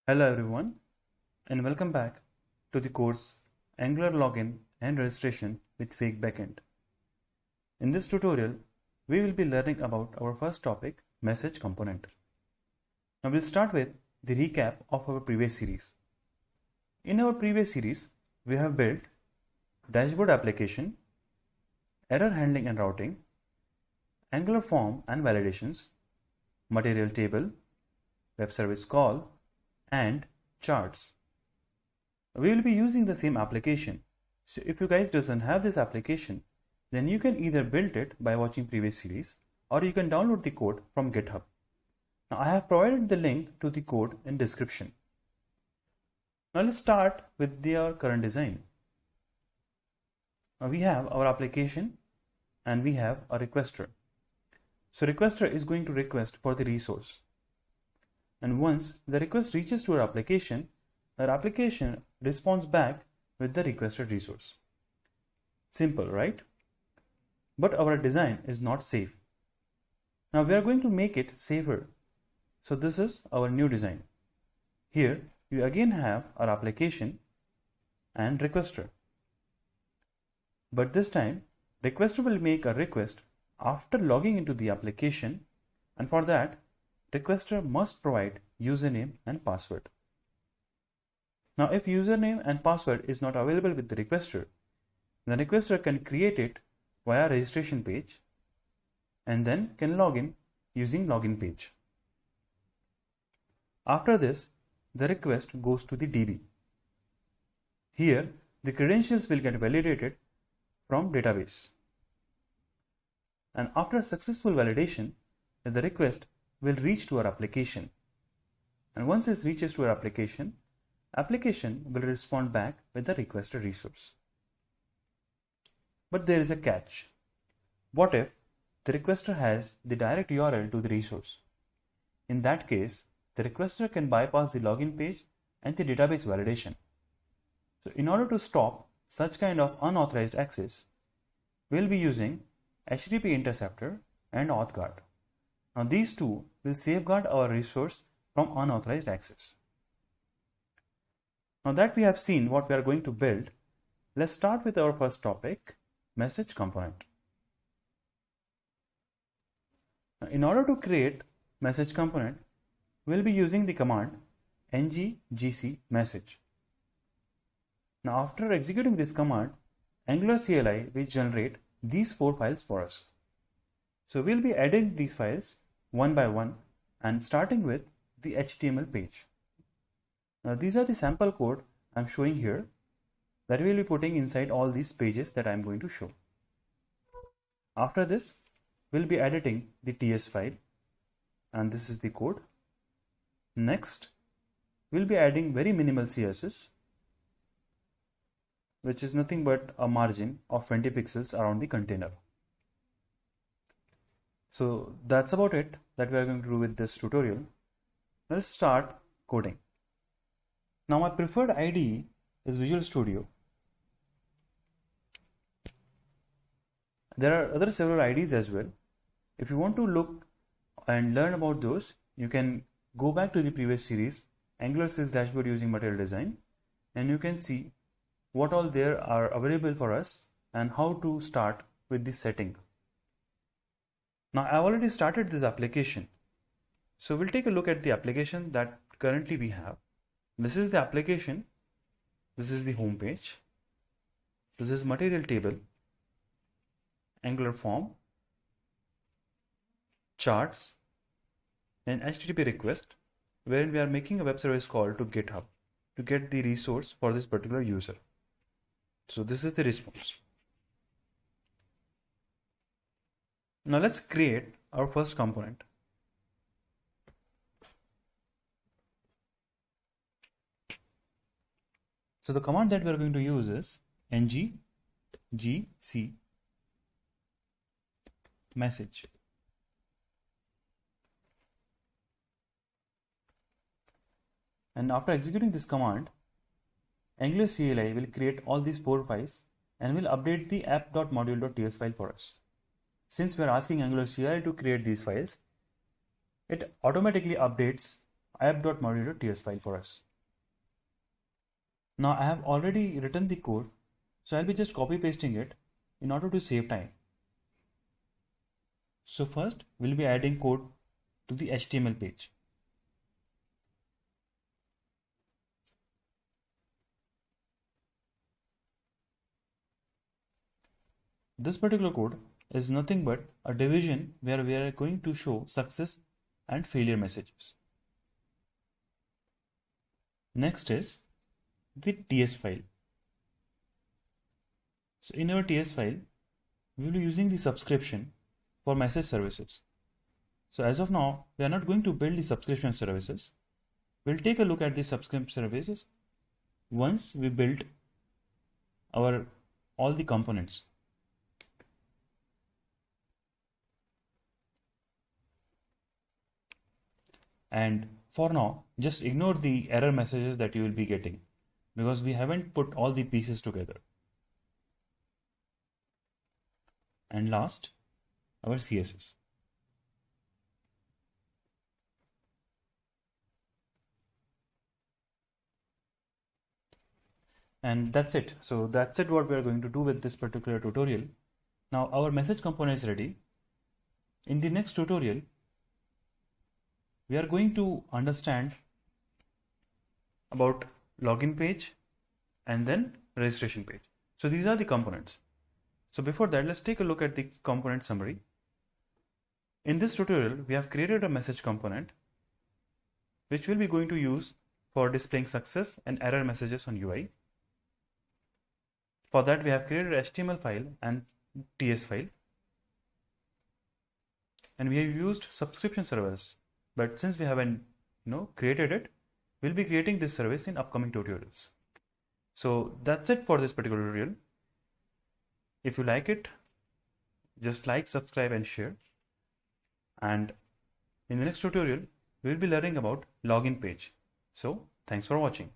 Hello everyone and welcome back to the course Angular Login and Registration with Fake Backend. In this tutorial, we will be learning about our first topic, message component. Now we'll start with the recap of our previous series. In our previous series, we have built dashboard application, error handling and routing, Angular form and validations, material table, web service call, and charts. We will be using the same application. So if you guys doesn't have this application, then you can either build it by watching previous series or you can download the code from GitHub. Now I have provided the link to the code in description. Now let's start with our current design. Now we have our application and we have a requester. So requester is going to request for the resource. And once the request reaches to our application responds back with the requested resource. Simple, right? But our design is not safe. Now we are going to make it safer. So this is our new design. Here you again have our application and requester. But this time requester will make a request after logging into the application, and for that requester must provide username and password. Now if username and password is not available with the requester, the requester can create it via registration page and then can log in using login page. After this, the request goes to the DB. Here the credentials will get validated from database. And after successful validation, the request will reach to our application. And once it reaches to our application will respond back with the requested resource. But there is a catch. What if the requester has the direct URL to the resource? In that case, the requester can bypass the login page and the database validation. So in order to stop such kind of unauthorized access, we'll be using HTTP interceptor and authguard. Now these two will safeguard our resource from unauthorized access. Now that we have seen what we are going to build, let's start with our first topic, message component. Now, in order to create message component, we'll be using the command ng-gc message. Now after executing this command, Angular CLI will generate these 4 files for us. So we'll be adding these files one by one and starting with the HTML page. Now these are the sample code I'm showing here that we'll be putting inside all these pages that I'm going to show. After this, we'll be editing the TS file and this is the code. Next, we'll be adding very minimal CSS, which is nothing but a margin of 20 pixels around the container. So that's about it that we are going to do with this tutorial. Let's start coding. Now my preferred IDE is Visual Studio. There are other several IDEs as well. If you want to look and learn about those, you can go back to the previous series, Angular 6 dashboard using material design, and you can see what all there are available for us and how to start with this setting. Now I've already started this application. So we'll take a look at the application that currently we have. This is the application. This is the home page. This is material table, Angular form, charts, and HTTP request, wherein we are making a web service call to GitHub to get the resource for this particular user. So this is the response. Now let's create our first component. So the command that we are going to use is ng-gc message. And after executing this command, Angular CLI will create all these 4 files and will update the app.module.ts file for us. Since we are asking Angular CLI to create these files, it automatically updates app.module.ts file for us. Now I have already written the code, so I'll be just copy pasting it in order to save time. So first we'll be adding code to the HTML page. This particular code is nothing but a division where we are going to show success and failure messages. Next is the TS file. So in our TS file, we will be using the subscription for message services. So as of now, we are not going to build the subscription services. We'll take a look at the subscription services once we build all the components. And for now, just ignore the error messages that you will be getting because we haven't put all the pieces together. And last, our CSS. And that's it. So that's it what we are going to do with this particular tutorial. Now our message component is ready. In the next tutorial, we are going to understand about login page and then registration page. So these are the components. So before that, let's take a look at the component summary. In this tutorial, we have created a message component which we'll be going to use for displaying success and error messages on UI. For that, we have created an HTML file and TS file. And we have used subscription service. But since we haven't created it, we'll be creating this service in upcoming tutorials. So that's it for this particular tutorial. If you like it, just like, subscribe and share. And in the next tutorial, we'll be learning about login page. So thanks for watching.